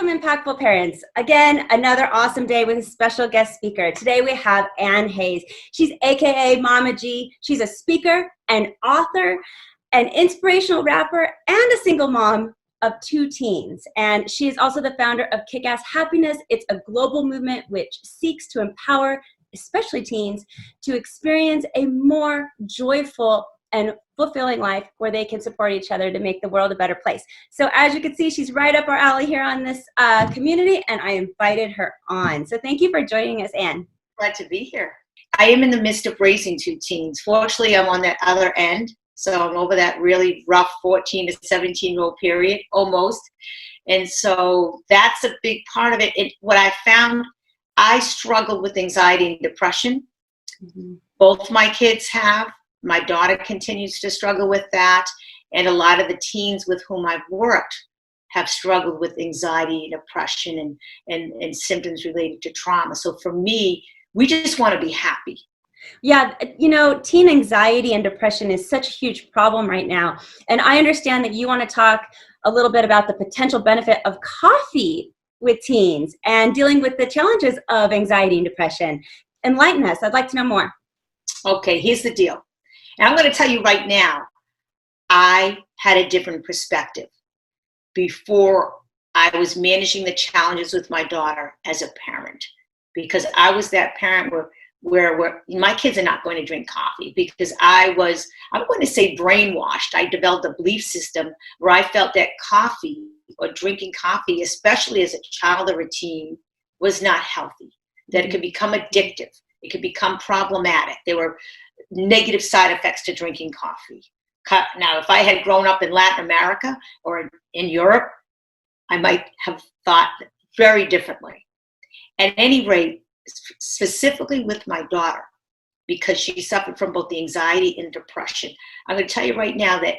welcome Impactful Parents. Again, another awesome day with a special guest speaker. Today we have Ann Hayes. She's AKA Mama G. She's a speaker, an author, an inspirational rapper, and a single mom of 2 teens. And she is also the founder of Kick-Ass Happiness. It's a global movement which seeks to empower, especially teens, to experience a more joyful and fulfilling life where they can support each other to make the world a better place. So as you can see, she's right up our alley here on this community, and I invited her on. So thank you for joining us, Ann. Glad to be here. I am in the midst of raising 2 teens. Fortunately, I'm on that other end, so I'm over that really rough 14 to 17-year-old period, almost. And so that's a big part of it. What I found, I struggled with anxiety and depression. Mm-hmm. Both my kids have. My daughter continues to struggle with that, and a lot of the teens with whom I've worked have struggled with anxiety and depression and symptoms related to trauma. So for me, we just want to be happy. Yeah, you know, teen anxiety and depression is such a huge problem right now. And I understand that you want to talk a little bit about the potential benefit of coffee with teens and dealing with the challenges of anxiety and depression. Enlighten us. I'd like to know more. Okay, here's the deal. And I'm going to tell you right now, I had a different perspective before I was managing the challenges with my daughter as a parent, because I was that parent where my kids are not going to drink coffee because I'm going to say brainwashed. I developed a belief system where I felt that coffee or drinking coffee, especially as a child or a teen, was not healthy, that it could become addictive. It could become problematic. There were negative side effects to drinking coffee. Now, if I had grown up in Latin America or in Europe, I might have thought very differently. At any rate, specifically with my daughter, because she suffered from both the anxiety and depression, I'm going to tell you right now that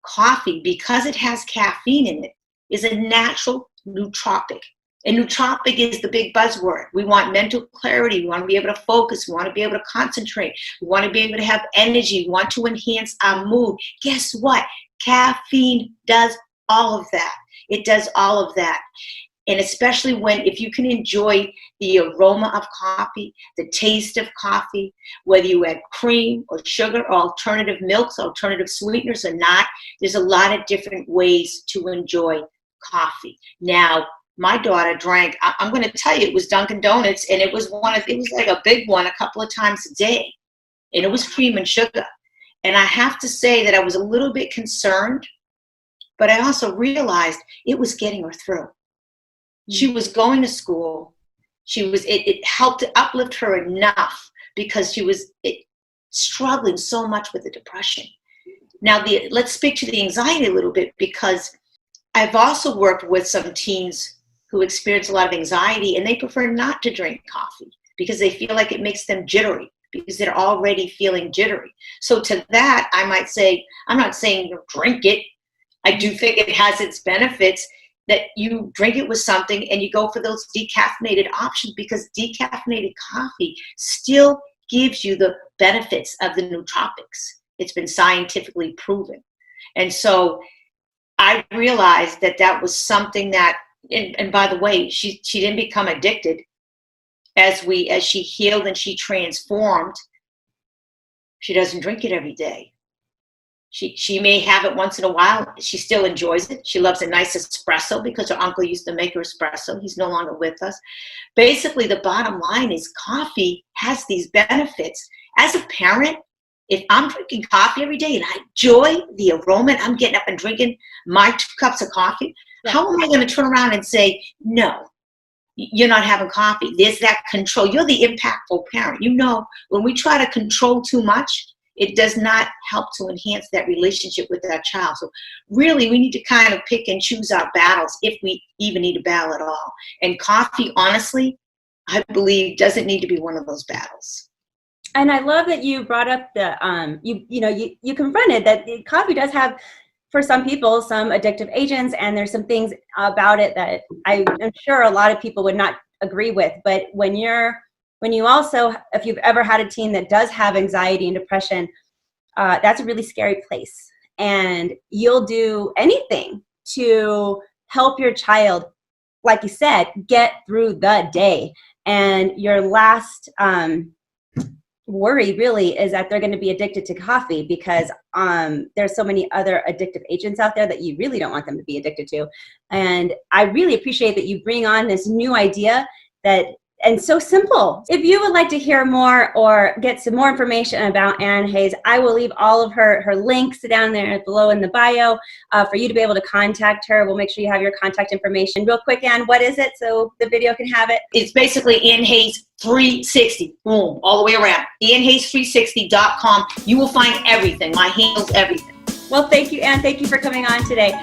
coffee, because it has caffeine in it, is a natural nootropic. And nootropic is the big buzzword. We want mental clarity. We want to be able to focus. We want to be able to concentrate. We want to be able to have energy. We want to enhance our mood. Guess what? Caffeine does all of that. It does all of that. And especially if you can enjoy the aroma of coffee, the taste of coffee, whether you add cream or sugar or alternative milks, alternative sweeteners or not, there's a lot of different ways to enjoy coffee. Now, my daughter drank, I'm going to tell you, it was Dunkin' Donuts, and it was like a big one a couple of times a day. And it was cream and sugar. And I have to say that I was a little bit concerned, but I also realized it was getting her through. She was going to school. It helped to uplift her enough because she was struggling so much with the depression. Now, let's speak to the anxiety a little bit, because I've also worked with some teens who experience a lot of anxiety, and they prefer not to drink coffee because they feel like it makes them jittery, because they're already feeling jittery. So to that, I might say, I'm not saying drink it. I do think it has its benefits, that you drink it with something and you go for those decaffeinated options, because decaffeinated coffee still gives you the benefits of the nootropics. It's been scientifically proven. And so I realized that was something that, and by the way, she didn't become addicted. As she healed and she transformed, she doesn't drink it every day. She may have it once in a while. She still enjoys it. She loves a nice espresso because her uncle used to make her espresso. He's no longer with us. Basically, the bottom line is coffee has these benefits. As a parent, if I'm drinking coffee every day and I enjoy the aroma, and I'm getting up and drinking my 2 cups of coffee, how am I going to turn around and say, no, you're not having coffee? There's that control. You're the impactful parent. You know, when we try to control too much, it does not help to enhance that relationship with that child. So really, we need to kind of pick and choose our battles, if we even need a battle at all. And coffee, honestly, I believe doesn't need to be one of those battles. And I love that you brought up the, you confronted that coffee does have, for some people, some addictive agents, and there's some things about it that I'm sure a lot of people would not agree with. But when you also, if you've ever had a teen that does have anxiety and depression, that's a really scary place. And you'll do anything to help your child like you said, get through the day. And your last worry really is that they're going to be addicted to coffee, because there's so many other addictive agents out there that you really don't want them to be addicted to. And I really appreciate that you bring on this new idea and so simple. If you would like to hear more or get some more information about Ann Hayes, I will leave all of her links down there below in the bio for you to be able to contact her. We'll make sure you have your contact information. Real quick, Ann, what is it so the video can have it? It's basically Ann Hayes 360, boom, all the way around. AnnHayes360.com. You will find everything. My handles, everything. Well, thank you, Ann. Thank you for coming on today.